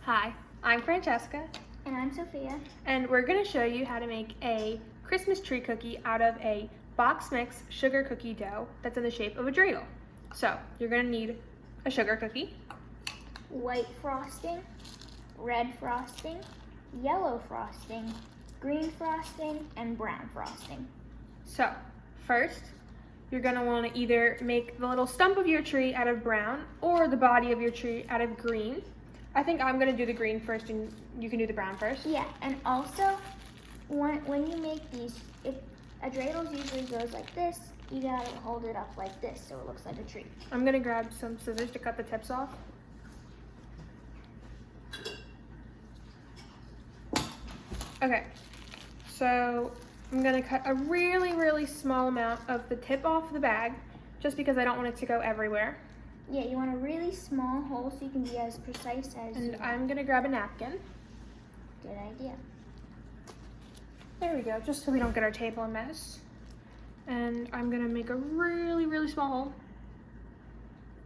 Hi, I'm Francesca, And I'm Sophia. and we're going to show you how to make a Christmas tree cookie out of a box mix sugar cookie dough that's in the shape of a dreidel. So, you're going to need a sugar cookie, White frosting, red frosting, yellow frosting, green frosting, and brown frosting. So, first, you're going to want to either make the little stump of your tree out of brown or the body of your tree out of green. I think I'm going to do the green first and you can do the brown first. Yeah, and also, when you make these, if a dreidel usually goes like this, you gotta hold it up like this so it looks like a tree. I'm going to grab some scissors to cut the tips off. Okay, so I'm gonna cut a really small amount of the tip off the bag, just because I don't want it to go everywhere. Yeah, you want a really small hole so you can be as precise as you And want. I'm gonna grab a napkin. Good idea. There we go, just so we don't get our table a mess. And I'm gonna make a really small hole.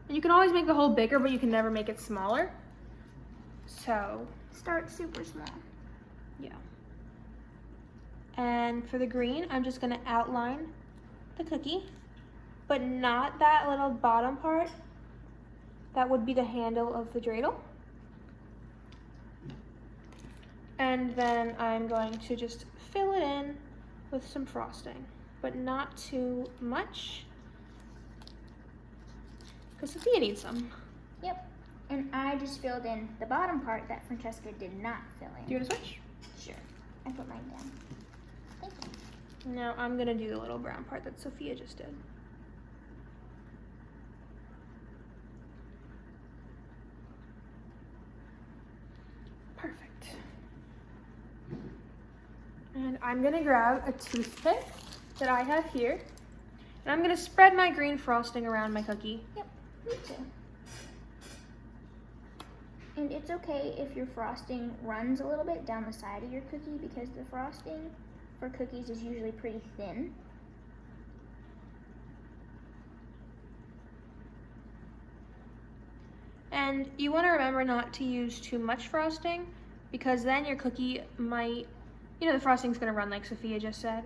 And you can always make the hole bigger, but you can never make it smaller. So, Start super small. yeah. And for the green, I'm just gonna outline the cookie, but not that little bottom part. That would be the handle of the dreidel. And then I'm going to just fill it in with some frosting, but not too much, because Sophia needs some. Yep. And I just filled in the bottom part that Francesca did not fill in. Do you want to switch? Sure. I put mine down. Thank you. Now I'm gonna do the little brown part that Sophia just did. Perfect. And I'm gonna grab a toothpick that I have here, and I'm gonna spread my green frosting around my cookie. Yep, me too. And it's okay if your frosting runs a little bit down the side of your cookie because the frosting for cookies is usually pretty thin. And you want to remember not to use too much frosting, because then your cookie might, the frosting's going to run like Sophia just said,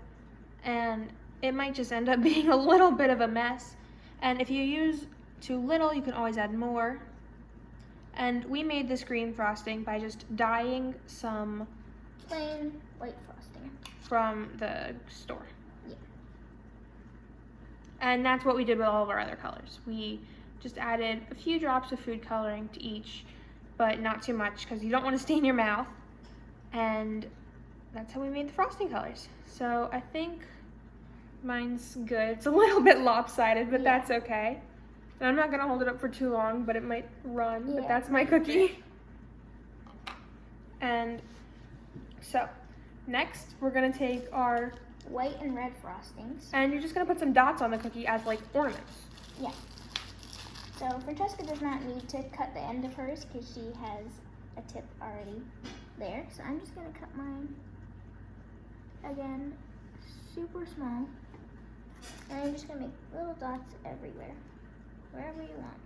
and it might just end up being a little bit of a mess. And if you use too little, you can always add more. And we made this green frosting by just dyeing some Plain white frosting. from the store. Yeah. And that's what we did with all of our other colors. We just added a few drops of food coloring to each, but not too much because you don't want to stain your mouth. And that's how we made the frosting colors. So I think mine's good. It's a little bit lopsided, but Yeah. that's okay. And I'm not gonna hold it up for too long, but it might run, but Yeah. that's my cookie. And so, next we're gonna take our, White and red frostings. and you're just gonna put some dots on the cookie as like ornaments. Yeah. So Francesca does not need to cut the end of hers because she has a tip already there. So I'm just gonna cut mine, again, super small. And I'm just gonna make little dots everywhere, wherever you want.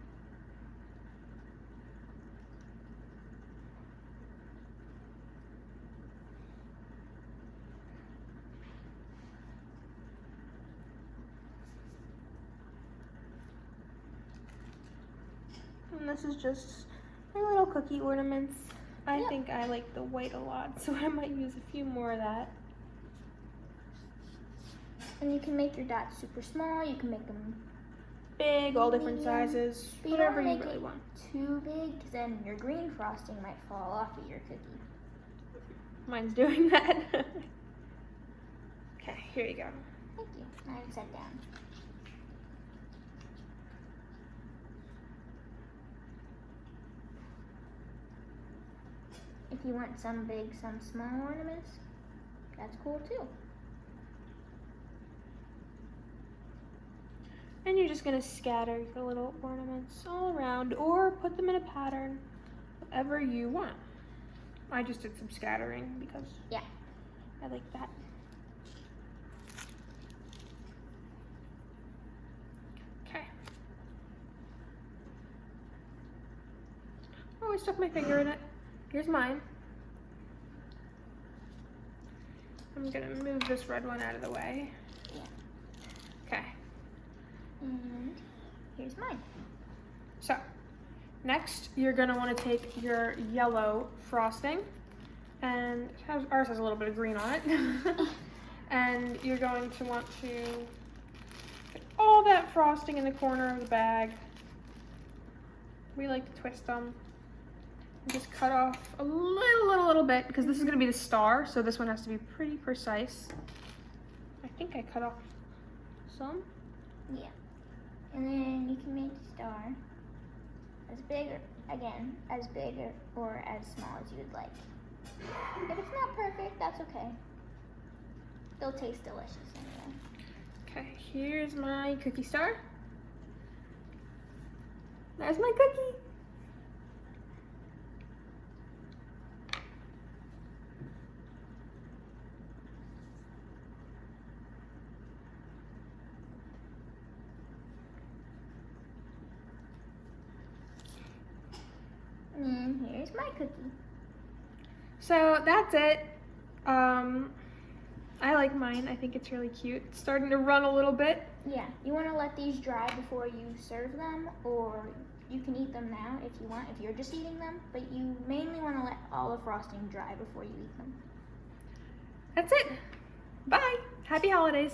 And this is just my little cookie ornaments. I Yep. think I like the white a lot, so I might use a few more of that. And you can make your dots super small. You can make them Big, all different Medium. sizes, But whatever you you don't really make want. it too big because then your green frosting might fall off of your cookie. Mine's doing that. Okay, here you go. Thank you. Now it's set down. If you want some big, some small ornaments, that's cool too. And you're just gonna scatter your little ornaments all around or put them in a pattern, whatever you want. I just did some scattering because Yeah. I like that. Okay. Oh, I stuck my finger in it. Here's mine. I'm gonna move this red one out of the way. Yeah. Okay. And here's mine. So, next you're gonna want to take your yellow frosting, and ours has a little bit of green on it. And you're going to want to put all that frosting in the corner of the bag. We like to twist them. And just cut off a little bit, because this is going to be the star, so this one has to be pretty precise. I think I cut off some. Yeah. And then you can make the star as big, as big or as small as you would like. If it's not perfect, that's okay. They'll taste delicious anyway. Okay, here's my cookie star. There's my cookie. And here's my cookie. So that's it. I like mine. I think it's really cute. It's starting to run a little bit. Yeah, you want to let these dry before you serve them, or you can eat them now if you want, if you're just eating them, but you mainly want to let all the frosting dry before you eat them. That's it. Bye. Happy holidays.